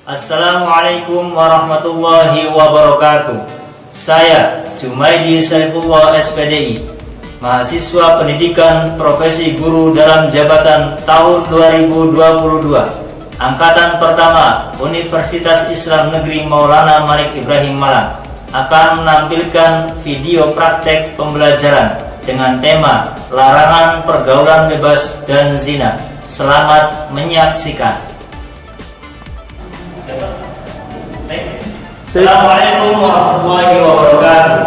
Assalamualaikum warahmatullahi wabarakatuh. Saya Jumaidi Saifullah SPDI, mahasiswa pendidikan profesi guru dalam jabatan tahun 2022, angkatan pertama Universitas Islam Negeri Maulana Malik Ibrahim Malang, akan menampilkan video praktek pembelajaran dengan tema larangan pergaulan bebas dan zina. Selamat menyaksikan. Assalamualaikum warahmatullahi wabarakatuh.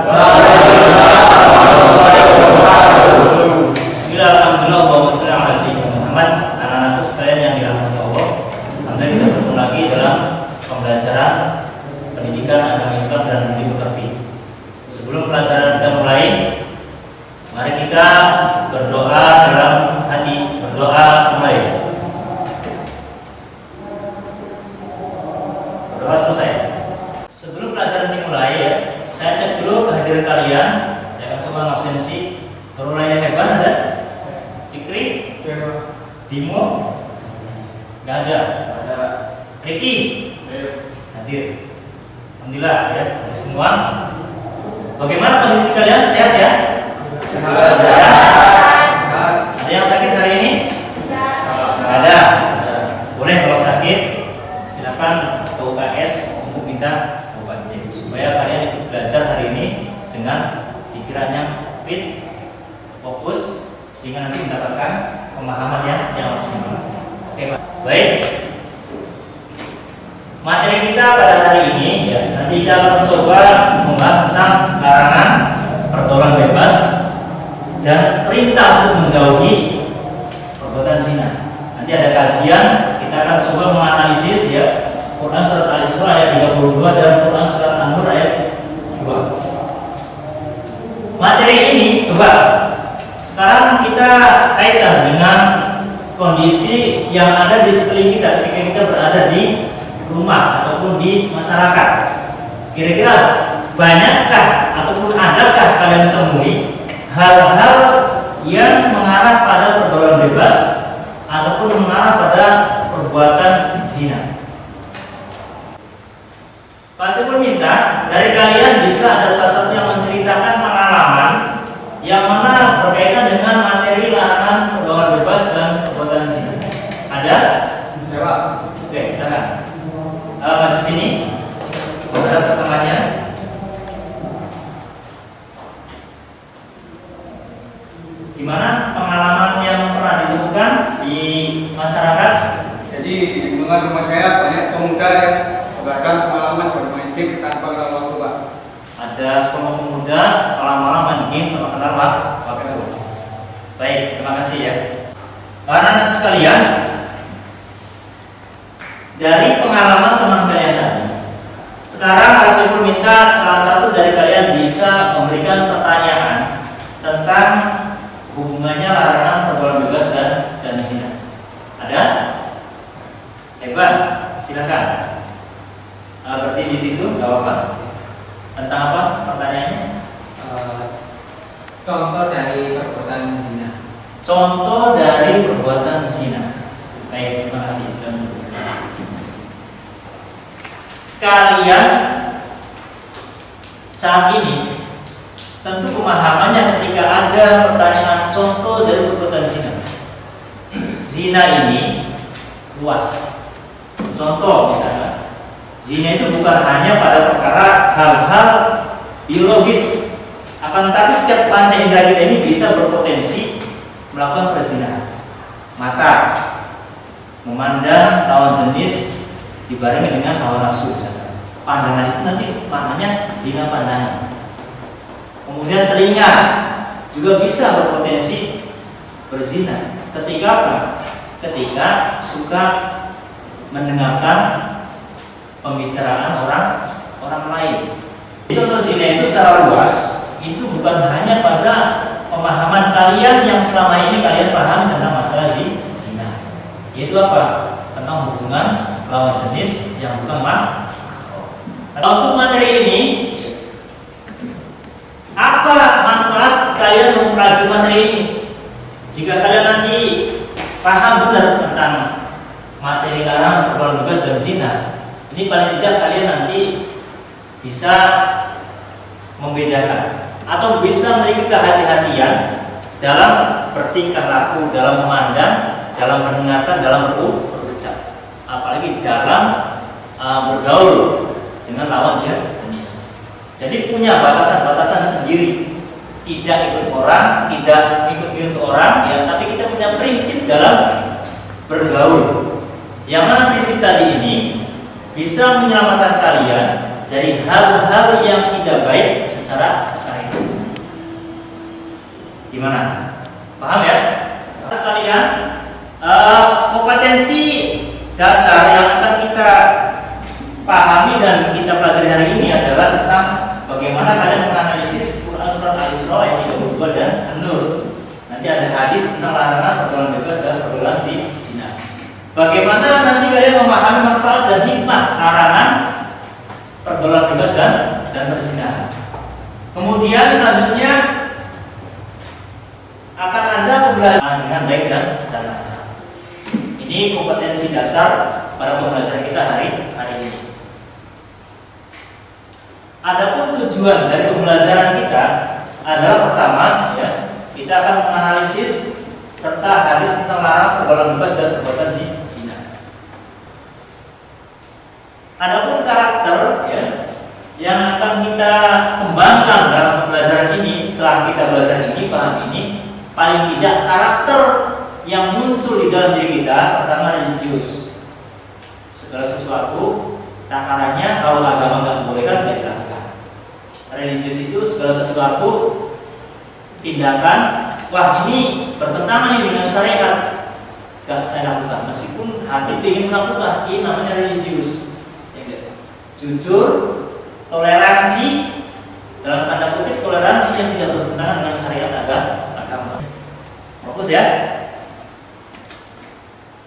Bismillahirrahmanirrahim. Allahumma shalli ala Muhammad. Anak-anakku sekalian yang dirahmati Allah, alhamdulillah kita bertemu lagi dalam pembelajaran pendidikan agama Islam dan budi pekerti. Sebelum pelajaran kita mulai, mari kita berdoa dalam hati. Berdoa mulai. Berdoa selesai. Sebelum pelajaran dimulai ya, saya cek dulu kehadiran kalian. Saya akan coba ngabsensi. Kalau lainnya hebat ada? Fikri? Bimo? Gak ada? Riki? Hadir. Alhamdulillah ya, semua. Bagaimana kondisi kalian? Sehat ya? Sehat. Ada yang sakit hari ini? Gak ada. Boleh kalau sakit, silakan ke UKS untuk minta obatnya supaya kalian ikut belajar hari ini dengan pikiran yang fit, fokus, sehingga nanti mendapatkan pemahaman yang maksimal. Oke, baik. Materi kita pada hari ini ya, nanti kita akan mencoba membahas tentang larangan pergaulan bebas dan perintah untuk menjauhi perbuatan zina. Nanti ada kajian, kita akan coba menganalisis ya Quran surat Al-Isra ayat 32 dan Quran surat An-Nur ayat 2. Materi ini coba sekarang kita kaitkan dengan kondisi yang ada di sekeliling kita ketika kita berada di rumah ataupun di masyarakat. Kira-kira banyakkah ataupun adakah kalian temui hal-hal yang mengarah pada pergaulan bebas ataupun mengarah pada perbuatan zina? Pak Sipul minta dari kalian bisa ada salah satu yang menceritakan pengalaman yang mana berkaitan dengan materi larangan pergaulan bebas dan perbuatan zina. Ada? Ya, Pak. Oke, silakan. Maju sini. Ada pertemuannya. Gimana pengalaman yang pernah ditemukan di masyarakat? Jadi di lingkungan rumah saya banyak pemuda yang bahkan semalaman bermain game tanpa kenal waktu, Pak. Ada sekelompok pemuda malam-malam main game tanpa kenal waktu. Baik, terima kasih ya. Anak-anak sekalian, dari pengalaman teman kalian tadi, sekarang saya minta salah satu dari kalian bisa memberikan pertanyaan tentang hubungannya larangan pergaulan bebas dan zina. Ada? Hebat, silakan. Berarti di situ nggak apa-apa. Tentang apa pertanyaannya? Contoh dari perbuatan zina. Contoh dari perbuatan zina. Baik, terima kasih. Kalian saat ini tentu pemahamannya ketika ada pertanyaan contoh dari perbuatan zina. Zina ini luas. Contoh misalnya, zina itu bukan hanya pada perkara hal-hal biologis, akan tetapi setiap panca indera kita ini bisa berpotensi melakukan perzinahan. Mata memandang lawan jenis dibarengi dengan hawa nafsu misalnya. Pandangan itu nanti maknanya zina pandangan. Kemudian telinga juga bisa berpotensi berzina. Ketika apa? Ketika suka mendengarkan pembicaraan orang lain. Contoh zina itu secara luas itu bukan hanya pada pemahaman kalian yang selama ini kalian paham tentang masalah zina. Yaitu apa? Tentang hubungan lawan jenis yang bukan mahram. Untuk materi ini, apa manfaat kalian mempelajari materi ini? Jika kalian nanti paham benar tentang materi larangan pergaulan bebas dan zina, Ini paling tidak kalian nanti bisa membedakan atau bisa memiliki kehati-hatian dalam bertingkah laku, dalam memandang, dalam mendengarkan, dalam berucap, apalagi dalam bergaul dengan lawan jenis. Jadi punya batasan-batasan sendiri, tidak ikut orang, tidak ikut orang, ya, tapi kita punya prinsip dalam bergaul. Yang mana prinsip tadi ini bisa menyelamatkan kalian dari hal-hal yang tidak baik secara syar'i. Gimana? Paham ya? Sekalian, kompetensi dasar yang akan kita pahami dan kita pelajari hari ini adalah tentang bagaimana kalian menganalisis Quran surat Al-Isra ayat 32 dan An-Nur. Nanti ada hadis tentang larangan pergaulan bebas dan pergaulan zina. Bagaimana nanti kalian memahami manfaat dan hikmah larangan pergaulan bebas dan perzinahan. Kemudian selanjutnya akan ada pembelajaran dengan baik dan lancar. Ini kompetensi dasar pada pembelajaran kita hari ini. Adapun tujuan dari pembelajaran kita adalah pertama, ya, kita akan menganalisis serta hadis tentang larangan pergaulan bebas dan perbuatan zina. Adapun karakter, ya, yang akan kita kembangkan dalam pembelajaran ini setelah kita belajar ini, paham ini, paling tidak karakter yang muncul di dalam diri kita pertama religius. Segala sesuatu takarannya kalau agama nggak membolehkan tidak dilakukan. Religius itu segala sesuatu tindakan, wah ini bertentangan dengan syariat, nggak saya lakukan meskipun hati ingin melakukan. Ini namanya religius. Ya, jujur, toleransi dalam tanda kutip, toleransi yang tidak bertentangan dengan syariat agama. Fokus ya.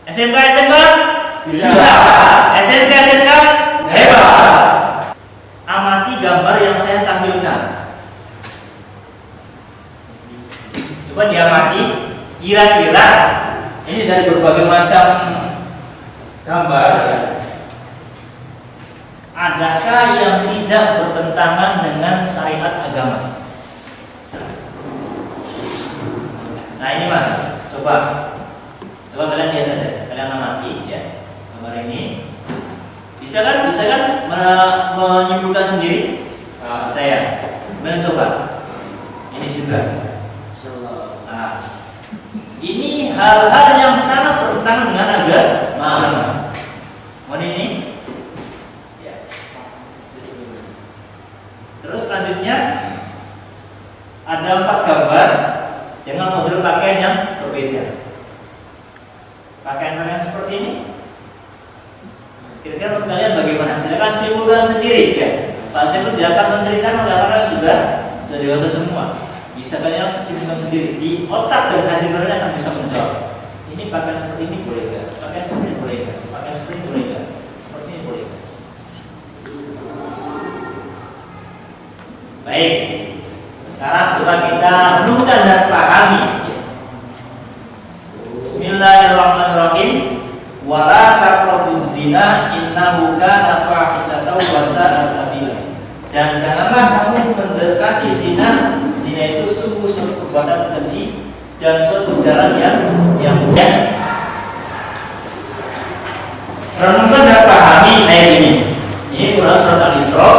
SMK bisa. SMK hebat. Amati gambar yang saya tampilkan. Coba diamati, kira-kira ini dari berbagai macam gambar, ya. Adakah yang tidak bertentangan dengan syariat agama? Nah ini Mas, coba kalian lihat aja, kalian amati ya gambar ini. Bisa kan menyimpulkan sendiri? Saya mencoba. Ini juga. Nah, ini hal-hal yang sangat bertentangan dengan agama. Mau ini? Ya. Terus selanjutnya ada 4 gambar dengan model pakaian yang berbeda. Pakaian seperti ini. Kira-kira menurut kalian bagaimana? Silakan simpulkan sendiri ya. Pak Syekh tidak akan menceritakan karena kalian sudah dewasa semua. Bisa kalian simpulkan sendiri di otak dan hati kalian akan bisa menjawab. Ini pakaian seperti ini boleh nggak? Pakaian seperti ini boleh nggak? Pakaian seperti ini boleh nggak? Seperti ini boleh nggak? Baik. Sekarang coba kita renungkan dan pahami. Bismillahirrahmanirrahim. Wala taqrabuz zina innahu kana fahisatan wa sa'a sabila. Dan janganlah kamu mendekati zina. Zina itu sungguh suatu perbuatan keji dan suatu jalan yang mulia. Renungkan dan pahami ayat ini. Ini Quran surat Al-Isra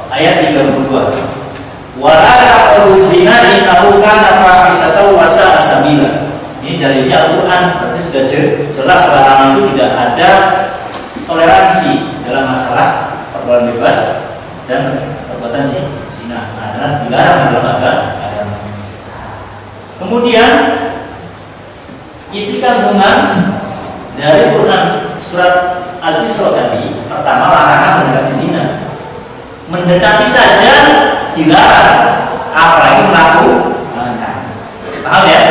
ayat 32. Wala taqrabuz zina innahu kana fahisatan wa sa'a sabila. Ini dalilnya Al-Quran, berarti sudah jelas larangan itu tidak ada toleransi dalam masalah pergaulan bebas dan perbuatan zina, adalah dilarang dalam agama. Kemudian isi kandungan dari Quran surat Al-Isra tadi, pertama larangan mendekati zina. Mendekati saja dilarang, apalagi melakukan. Paham ya?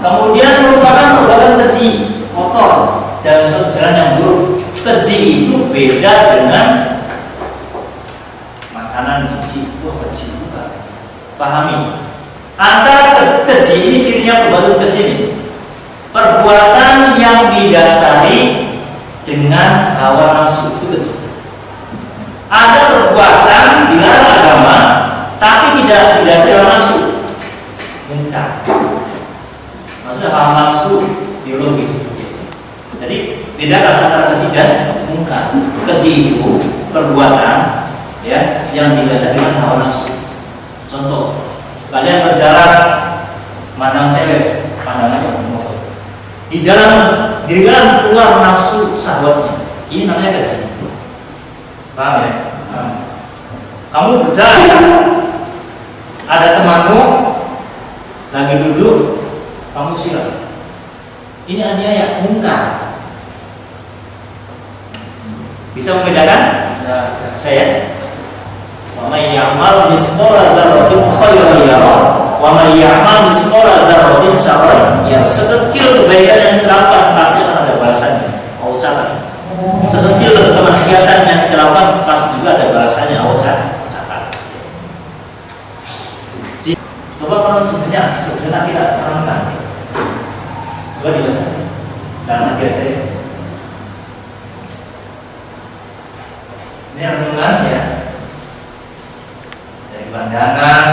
Kemudian merupakan perbuatan keji, kotor, dan suatu jalan yang buruk. Keji itu beda dengan makanan jijik. Wah, keji bukan. Pahami. Antara keji ini cirinya perbuatan keji ini. Perbuatan yang didasari dengan hawa nafsu, itu keji. Ada perbuatan dilarang agama tapi tidak didasari hawa nafsu, munkar. Maksudnya hawa nafsu biologis. Jadi bedakan antara keji dan munkar. Keji itu perbuatan ya yang didasari dengan hawa nafsu. Contoh, kalian berjalan mandang cewek, pandangannya umum. Di dalam keluar nafsu syahwatnya. Ini namanya keji. Paham ya? Kamu berjalan, ada temanmu lagi duduk, kamu siram. Ini aniaya, munkar. Bisa membedakan? Saya. Wa may ya'mal misqala dzarratin khairan yarah, wa may ya'mal misqala dzarratin syarran yarah. Sekecil kebaikan yang dilakukan pasti akan ada balasannya. Allah catat. Sekecil kemaksiatan yang kita lakukan pasti juga ada balasannya. Allah catat. Coba kalau sejenak kita terangkan. Coba dibaca. Dan lagi saya. Ini renungan ya. Dari pandangan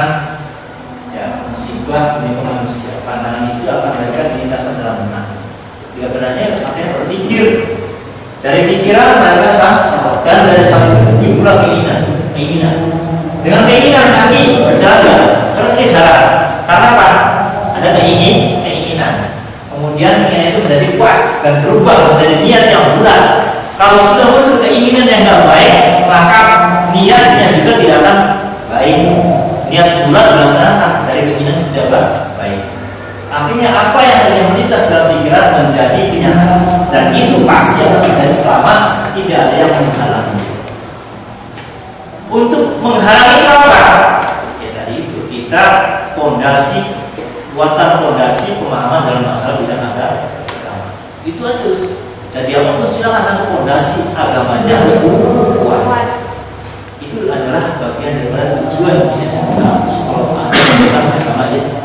ya musibah ini manusia. Pandangan itu akan mereka lintasan dalam benak. Dia benarnya akhirnya berpikir. Dari pikiran mereka sahabat dan dari sahabat itu pula keinginan. Dengan keinginan kami berjalan, karena ini jalan. Karena apa? Ada keinginan. Kemudian keinginan itu menjadi kuat dan berubah menjadi niat yang bulat. Kalau sudah muncul keinginan yang tidak baik, maka niatnya juga tidak akan baik. Niat bulat dilaksanakan dari keinginan yang tidak baik. Akhirnya apa yang tadinya melintas dalam pikiran menjadi kenyataan, dan itu pasti akan terjadi selama tidak ada yang menghalangi. Untuk menghalangi apa? Ya tadi itu kita buatan fondasi pemahaman dalam masalah bidang agama. Itu aja. Jadi apapun silakan, tapi fondasi agamanya harus kuat. Itu adalah bagian daripada tujuan Islam. Kalau agama Islam.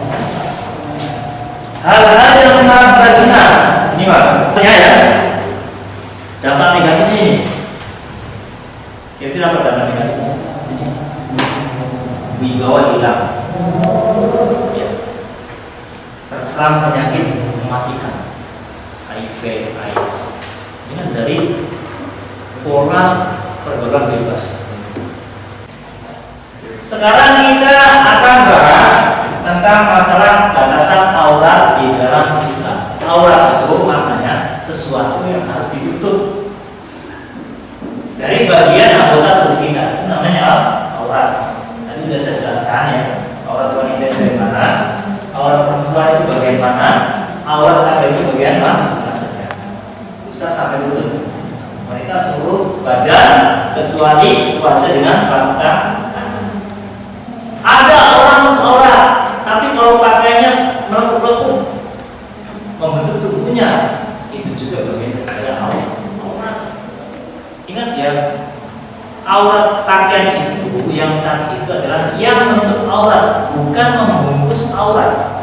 Hal-hal yang melarang berzina, ini mas, ya. Dampak negatif ini. Kira-kira apa dampak negatifnya? Wibawa hilang, ya. Terserang penyakit mematikan, HIV/AIDS. Ini kan dari pola pergaulan bebas. Sekarang kita akan bahas tentang masalah batasan aurat di dalam Islam. Aurat itu maknanya sesuatu yang harus ditutup dari bagian anggota tubuh kita. Itu namanya aurat. Tadi sudah saya jelaskan ya. Aurat wanita itu dari mana? Aurat perempuan itu bagian mana? Aurat laki itu bagian mana saja. Bisa sampai lutut. Wanita seluruh badan kecuali wajah dengan batang. Ada orang aurat, tapi kalau pakaiannya melengkung-lengkung membentuk tubuhnya, itu juga bagian dari aurat. Ingat ya, aurat pakaian itu yang saat itu adalah yang membentuk aurat, bukan membungkus aurat.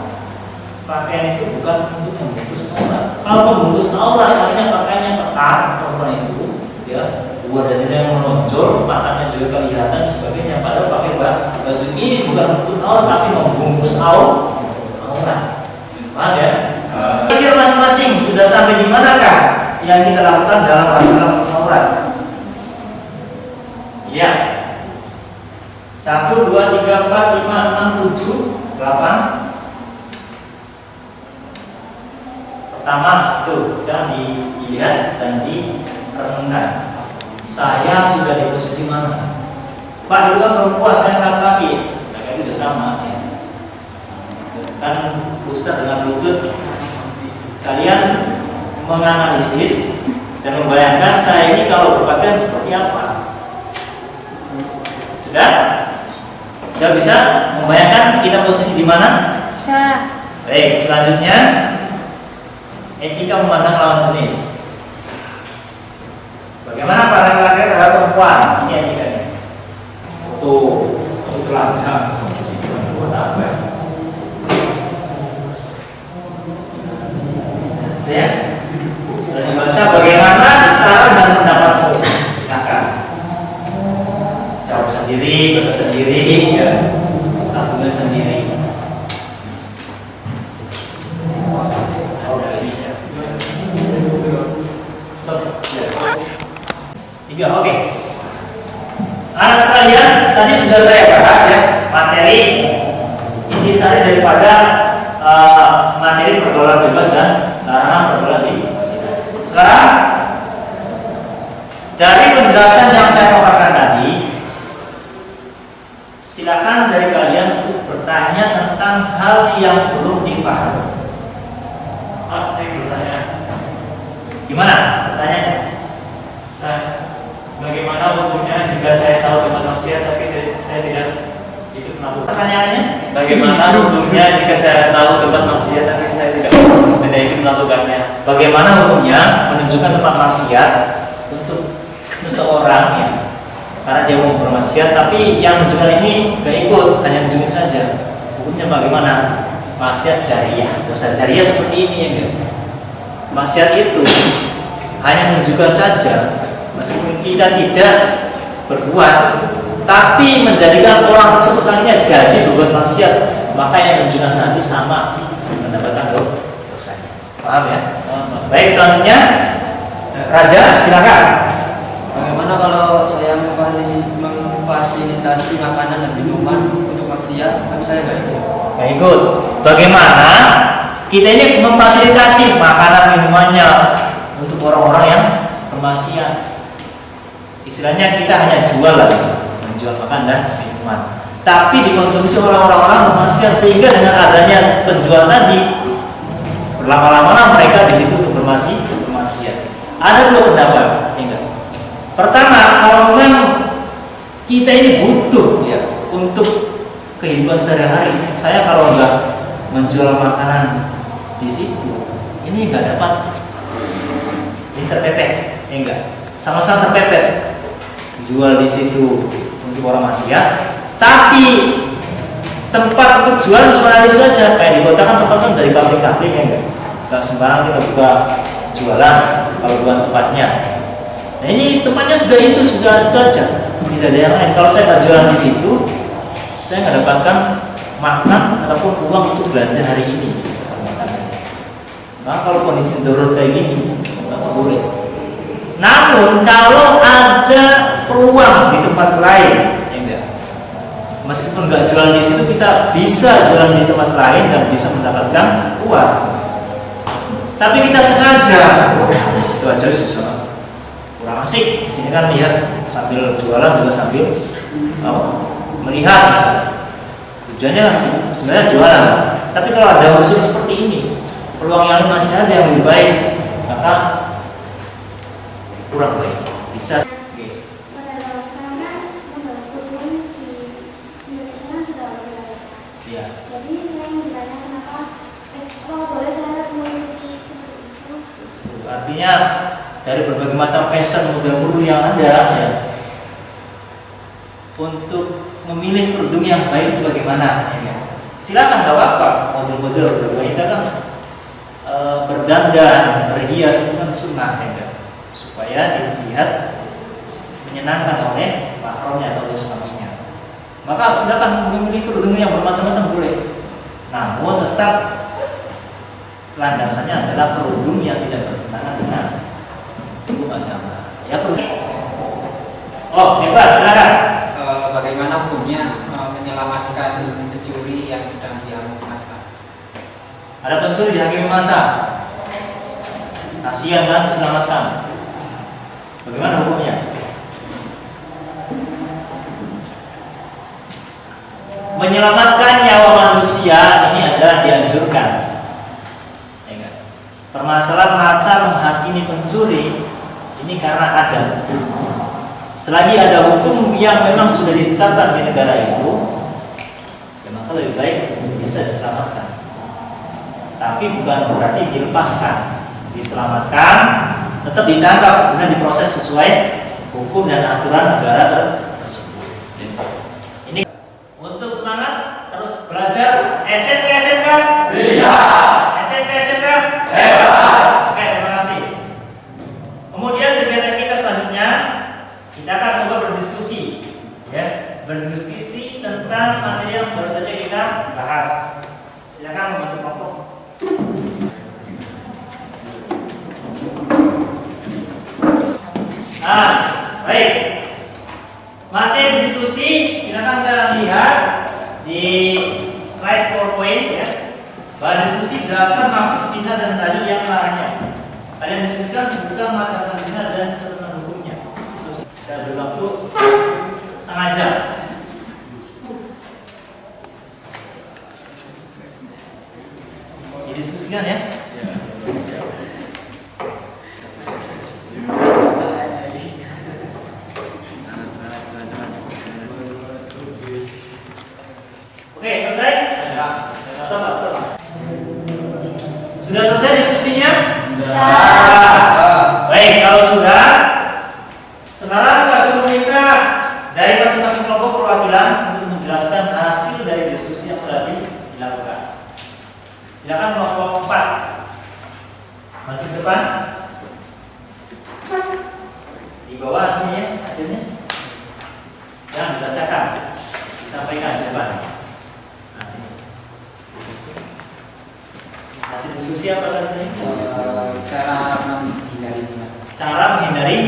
Pakaian itu bukan untuk membungkus aurat. Kalau membungkus aurat, artinya pakaiannya ketat, perempuan itu, ya, badannya yang menonjol, matanya juga kelihatan sebagainya. Padahal pakai baju ini bukan untuk aurat, tapi membungkus aurat. Paham ya? Pikir masing-masing sudah sampai di manakah yang kita lakukan dalam masalah aurat? Ya. 1, 2, 3, 4, 5, 6, 7, 8. Pertama tuh sekarang dilihat dan direnungkan. Saya sudah di posisi mana? Pak, dulu kan perempuan, saya laki-laki. Nah, itu sudah sama ya. Kan pusat dengan lutut. Kalian menganalisis dan membayangkan saya ini kalau berpakaian seperti apa. Sudah? Sudah bisa membayangkan kita posisi di mana? Sudah. Baik, selanjutnya etika memandang lawan jenis. Bagaimana para laki-laki terhadap perempuan? Ini etikanya. Itu telanjang sama si perempuan apa? Saya sudah dibaca bagaimana cara Tiga, oke. Anak sekalian, tadi sudah saya bahas ya materi intisari daripada materi pergaulan bebas dan larangan pergaulan zina. Sekarang dari penjelasan yang saya paparkan tadi, silakan dari kalian untuk bertanya tentang hal yang belum dipahami. Saya bertanya. Gimana pertanyaannya? Bagaimana hukumnya jika saya tahu tempat maksiat tapi saya tidak ikut melakukan? Pertanyaannya? Bagaimana hukumnya jika saya tahu tempat maksiat tapi saya tidak ikut melakukannya? Bagaimana hukumnya menunjukkan tempat maksiat untuk seseorang ya? Karena dia mau bermaksiat tapi yang menunjukkan ini gak ikut, hanya nunjukin saja. Hukumnya bagaimana? Maksiat jariah, dosa jariah seperti ini ya kan? Maksiat itu hanya menunjukkan saja. Meskipun kita tidak berbuat, tapi menjadikan orang tersebut akhirnya jadi berbuat maksiat, maka yang menunjukkan nanti sama mendapatkan dosanya. Paham ya? Baik, selanjutnya Raja, silakan. Bagaimana kalau saya memfasilitasi makanan dan minuman untuk maksiat, tapi saya nggak ikut? Nggak ikut. Bagaimana kita ini memfasilitasi makanan minumannya untuk orang-orang yang bermaksiat? Istilahnya kita hanya jual lah, menjual makan dan minuman, tapi dikonsumsi oleh orang-orang bermaksiat, sehingga dengan adanya penjual tadi berlama-lama mereka di situ bermaksiat. Ada dua pendapat, enggak. Pertama, kalau memang kita ini butuh ya untuk kehidupan sehari-hari, saya kalau enggak menjual makanan di situ, ini enggak dapat, ini terpepet, enggak, sama-sama terpepet. Jual di situ untuk orang maksiat, tapi tempat untuk jualan cuma ada di situ aja. Kayak di kota kan tempat kan dari pabrik-pabrik ya enggak sembarang kita buka jualan kalau bukan tempatnya. Nah ini tempatnya sudah itu aja, tidak ada yang lain. Kalau saya nggak jualan di situ, saya nggak dapatkan makan ataupun uang untuk belanja hari ini seperti makanannya. Nah kalau kondisi darurat kayak gini nggak boleh. Namun kalau ada peluang di tempat lain, ya enggak. Meskipun nggak jualan di situ, kita bisa jualan di tempat lain dan bisa mendapatkan uang. Tapi kita sengaja, di situ aja susah, kurang asik. Sini kan lihat sambil jualan juga sambil melihat misalnya. Tujuannya kan sebenarnya jualan. Tapi kalau ada unsur seperti ini, peluang yang masih ada yang lebih baik, maka kurang baik bisa. Pada zaman sekarang kan hukum di Indonesia kan sudah berbeda. Ya. Jadi saya ingin bertanya kenapa boleh saya mengikuti seperti itu? Artinya dari berbagai macam fashion model yang ada ya, untuk memilih kerudung yang baik itu bagaimana? Ya. Silakan, nggak apa-apa. Model-model wanita kan berdandan, berhias itu kan sunnah ya, supaya dilihat menyenangkan oleh mahramnya atau suaminya. Maka silakan memilih kerudung yang bermacam-macam boleh. Namun tetap landasannya adalah kerudung yang tidak bertentangan dengan hukum agama. Ya kerudung. Oh, hebat, silakan. Bagaimana hukumnya menyelamatkan pencuri yang sedang dihakimi masa? Ada pencuri dihakimi masa, kasihan kan, diselamatkan. Bagaimana hukumnya? Menyelamatkan nyawa manusia ini ada dianjurkan. Permasalahan masa menghakimi pencuri ini karena ada. Selagi ada hukum yang memang sudah ditetapkan di negara itu, ya maka lebih baik bisa diselamatkan. Tapi bukan berarti dilepaskan, diselamatkan, tetap ditangkap dan diproses sesuai hukum dan aturan negara tersebut. Ini untuk semangat terus belajar. SMP SMK bisa. SMP SMK hebat. Oke, terima kasih. Kemudian kegiatan kita selanjutnya, kita akan coba berdiskusi, ya, berdiskusi tentang materi yang baru saja kita bahas. Silakan membantu kelompok. Baik. Materi diskusi silakan kalian lihat di slide PowerPoint ya. Bahan diskusi jelaskan maksud zina dan tadi yang larannya. Kalian diskusikan sebutkan macam zina dan ketentuan hukumnya. Diskusi saya beri waktu setengah jam. Didiskusikan ya. Oke, selesai? Sabar. Sudah selesai diskusinya? Baik, kalau sudah, sekarang kelas mereka dari masing-masing kelompok perwakilan untuk menjelaskan hasil dari diskusi yang telah dilakukan. Silakan kelompok 4 maju ke depan. Di bawah artinya hasilnya yang dibacakan, disampaikan di depan. Nah, sini. Hasil diskusi apa tadi? Cara menghindari zina. Cara menghindari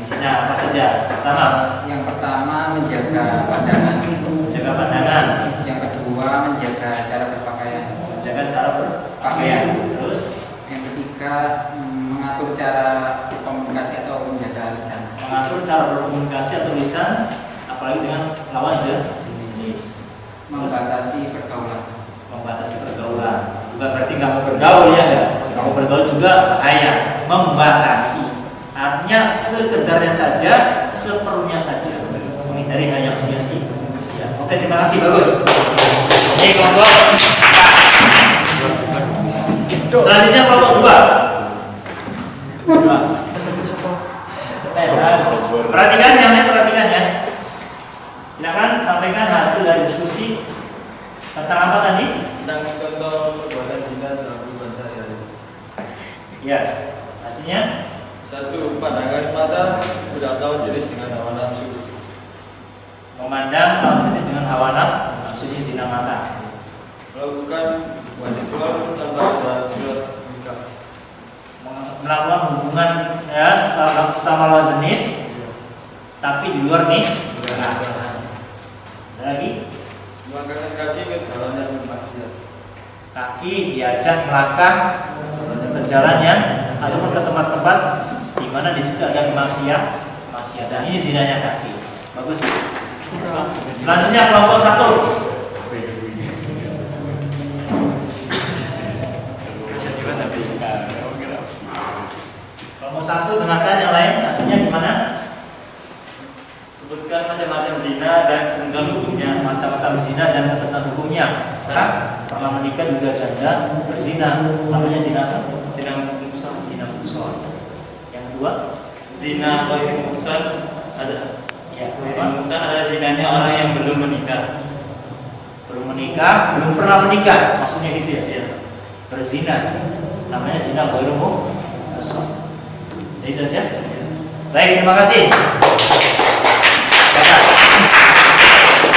zina apa saja? Pertama, Yang pertama menjaga pandangan. menjaga pandangan. Yang kedua menjaga cara berpakaian. Menjaga cara berpakaian. Terus, Yang ketiga mengatur cara komunikasi atau menjaga lisan. mengatur cara berkomunikasi atau lisan, apalagi dengan lawan jenis. Membatasi pergaulan. Membatasi pergaulan. Bukan berarti nggak mau bergaul ya nggak? Nggak mau bergaul juga bahaya. Membatasi. Artinya sekedarnya saja, seperlunya saja. Menghindari hal yang sia-sia. Oke, terima kasih, bagus. Ini kelompok A. Selanjutnya kelompok 2. Perhatikan ya. Silakan sampaikan hasil dari diskusi tentang apa tadi? Tentang contoh perbuatan zina dalam kehidupan sehari-hari. Ya, hasilnya 1. Pandangan mata berdatang jenis dengan hawa nafsu. memandang lawan jenis dengan hawa nafsu, zina mata. Melakukan hubungan seksual tanpa ada surat nikah. Melakukan hubungan ya sama lawan jenis, tapi di luar nih. Ada lagi? Melangkahkan kaki ke jalan yang bermaksiat. Kaki diajak melangkah ke jalan yang ataupun ke tempat-tempat di mana di situ ada kemaksiatan. Ini zinanya kaki. Bagus. Selanjutnya kelompok 1. Kelompok 1 dengarkan yang lain, hasilnya gimana? Sebutkan macam-macam zina dan ketentuan hukumnya. Macam-macam zina dan ketentuan hukumnya. Pernah menikah juga janda berzina. Namanya zina apa? Zina muhsan. Zina muhsan. Yang kedua, Zina ghairi muhsan ada. ya, Ghairi muhsan adalah zinanya orang yang belum menikah. belum menikah, belum pernah menikah, maksudnya gitu ya. Ya. Berzina, namanya zina ghairu muhsan. Jadi saja. Baik, terima kasih.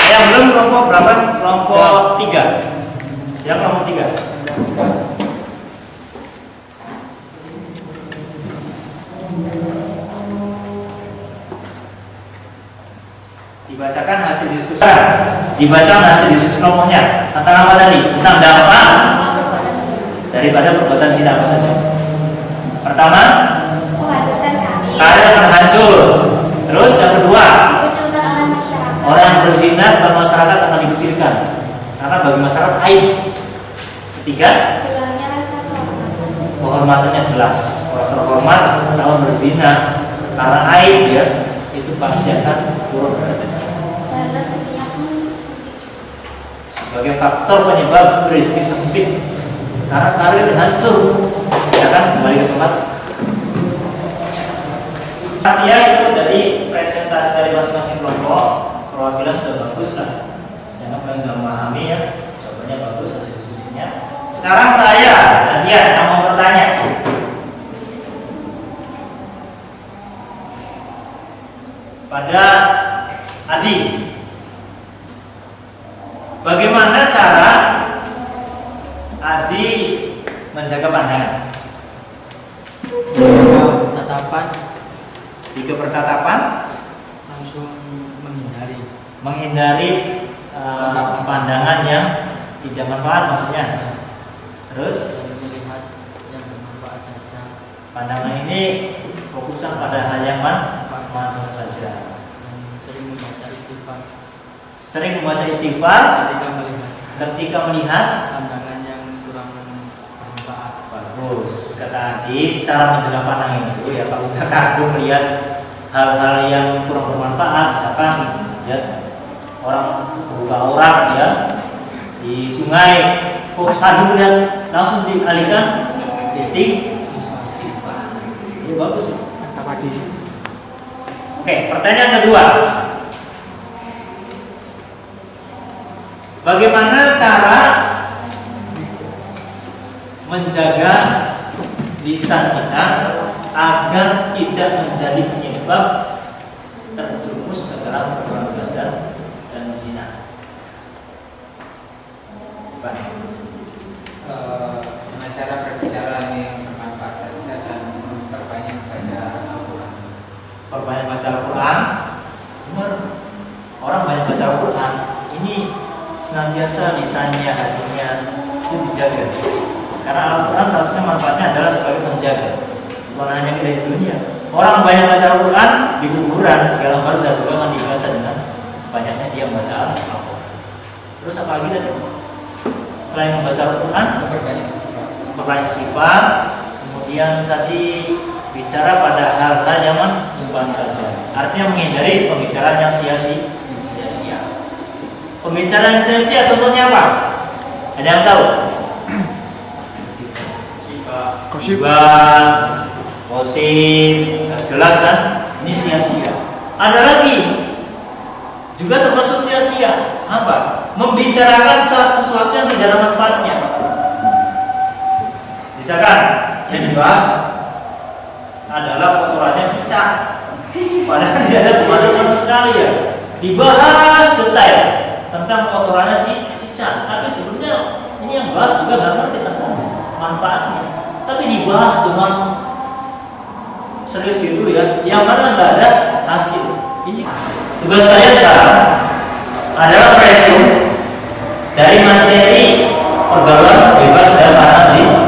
Yang belum kelompok berapa? Kelompok 3. Siapa kelompok 3? Dibacakan hasil diskusi. Dibacakan hasil diskusi kelompoknya. Tentang apa tadi? Tentang dampak daripada perbuatan zina apa saja. Pertama, Menghancurkan kami. karir akan hancur. Terus yang kedua, Dikucilkan oleh masyarakat. orang yang berzina dan masyarakat akan dikucilkan karena bagi masyarakat aib. Ketiga, Hilangnya rasa kehormatan. kehormatannya jelas. Orang terhormat namun berzina karena aib ya, itu pasti akan turun derajatnya. Dan rezekinya pun sempit juga. Sebagai faktor penyebab rezeki sempit karena karir hancur, ya kan, kembali ke tempat. Ya, itu dari presentasi dari masing-masing kelompok. Perwakilan sudah bagus lah, saya kalian sudah memahami ya, jawabannya bagus, hasil diskusinya. Sekarang saya Nadia yang mau bertanya. Pada Adi, bagaimana cara Adi menjaga pandangan? Tatapan. Jika bertatapan, langsung menghindari pandangan yang tidak manfaat maksudnya. Terus melihat yang bermanfaat saja. pandangan ini fokuskan pada hal yang manfaat saja. Dan sering membaca istighfar Sering membaca istighfar ketika melihat ketika melihat. pandangan yang kurang bermanfaat. Bagus. Kata Adi, cara menjaga pandang itu ya kalau sudah kagum melihat hal-hal yang kurang bermanfaat, misalkan ya orang buka orang ya di sungai, kok kagum lihat langsung dialihkan istighfar. Ini bagus. Oke, pertanyaan kedua. Bagaimana cara menjaga lisan kita agar tidak menjadi penyebab terjerumus ke dalam perbuatan dosa dan zina? Dengan cara berbicara yang bermanfaat saja dan memperbanyak baca Al-Quran. Perbanyak baca Al-Quran. Benar. Orang banyak baca Al-Quran, ini senantiasa lisannya, hatinya itu dijaga. Karena Al-Quran seharusnya manfaatnya adalah sebagai penjaga, bukan hanya dari dunia. Orang banyak baca Al-Quran di kuburan, dalam bahasa juga kan dibaca dengan banyaknya dia membaca Al-Quran. Terus apa lagi tadi? Selain membaca Al-Quran, memperbanyak sifat, kemudian tadi bicara pada hal-hal yang manfaat saja. Artinya menghindari pembicaraan yang sia-sia. Pembicaraan yang sia-sia contohnya apa? Ada yang tahu? Gosip, jelas kan? Ini sia-sia. Ada lagi juga termasuk sia-sia. Apa? Membicarakan sesuatu yang tidak ada manfaatnya. Misalkan yang dibahas adalah kotorannya cicak, padahal tidak ada pembahasan sama sekali ya. Dibahas detail tentang kotorannya cicak, tapi sebenarnya ini yang bahas juga nggak ngerti tentang manfaatnya. Tapi dibahas dengan serius gitu ya, yang mana nggak ada hasil. Ini tugas saya sekarang adalah resume dari materi pergaulan bebas dan panah zina.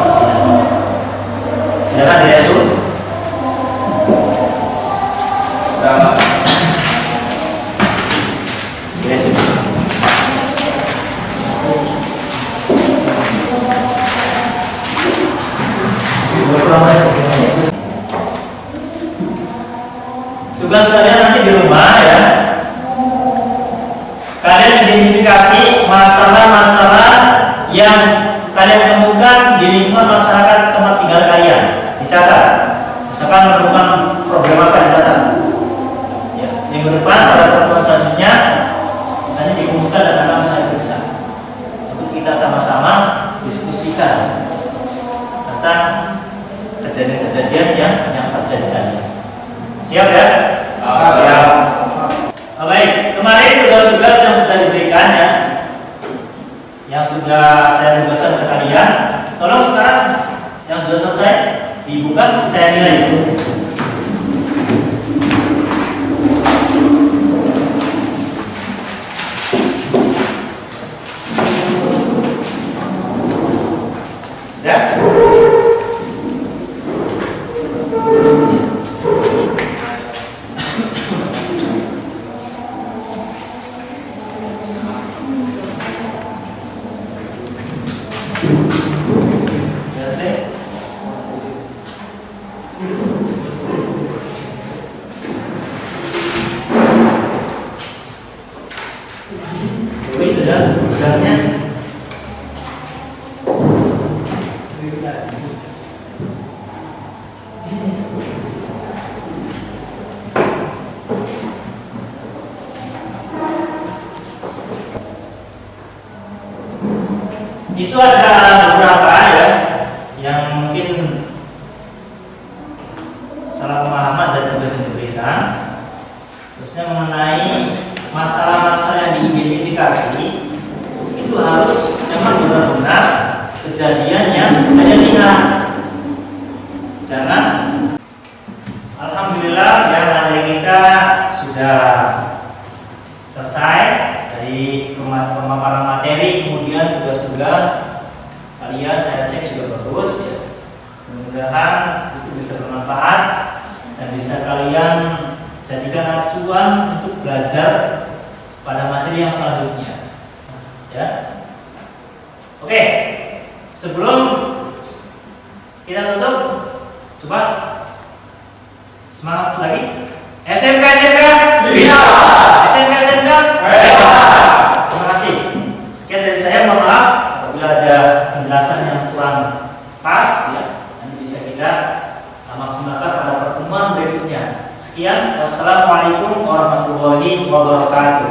Silakan diresume. Diresume. Tugas kalian nanti di rumah ya, kalian identifikasi masalah-masalah yang kalian temukan di lingkungan masyarakat tempat tinggal kalian, dicatat. Misalkan menemukan problematika dicatat. Ya, minggu depan pada pertemuan selanjutnya nanti dikumpulkan dan akan saya periksa untuk kita sama-sama diskusikan tentang kejadian-kejadian yang terjadi tadi. Siap ya? Ya. Baik, kemarin tugas-tugas yang sudah diberikan ya, yang sudah saya tugaskan ke kalian, tolong sekarang yang sudah selesai dibuka, saya nilai dulu. Ya? Selesai? Jadi sudah tugasnya. Itu ada beberapa ya yang mungkin salah pemahaman dari tugas yang diberikan, khususnya mengenai masalah-masalah yang diidentifikasi itu harus memang benar-benar kejadian yang kalian lihat. Jangan, alhamdulillah Alhamdulillah ya, materi kita sudah selesai dari pemaparan materi, kemudian tugas-tugas kalian saya cek juga bagus ya. Mudah-mudahan itu bisa bermanfaat dan bisa kalian jadikan acuan untuk belajar pada materi yang selanjutnya. Ya. Oke. Sebelum kita tutup, coba semangat lagi. SMK bisa. SMK hebat. Terima kasih. Sekian dari saya, mohon maaf apabila ada penjelasan yang kurang pas ya. Nanti bisa kita maksimalkan pada pertemuan berikutnya. Sekian, wassalamualaikum warahmatullahi wabarakatuh.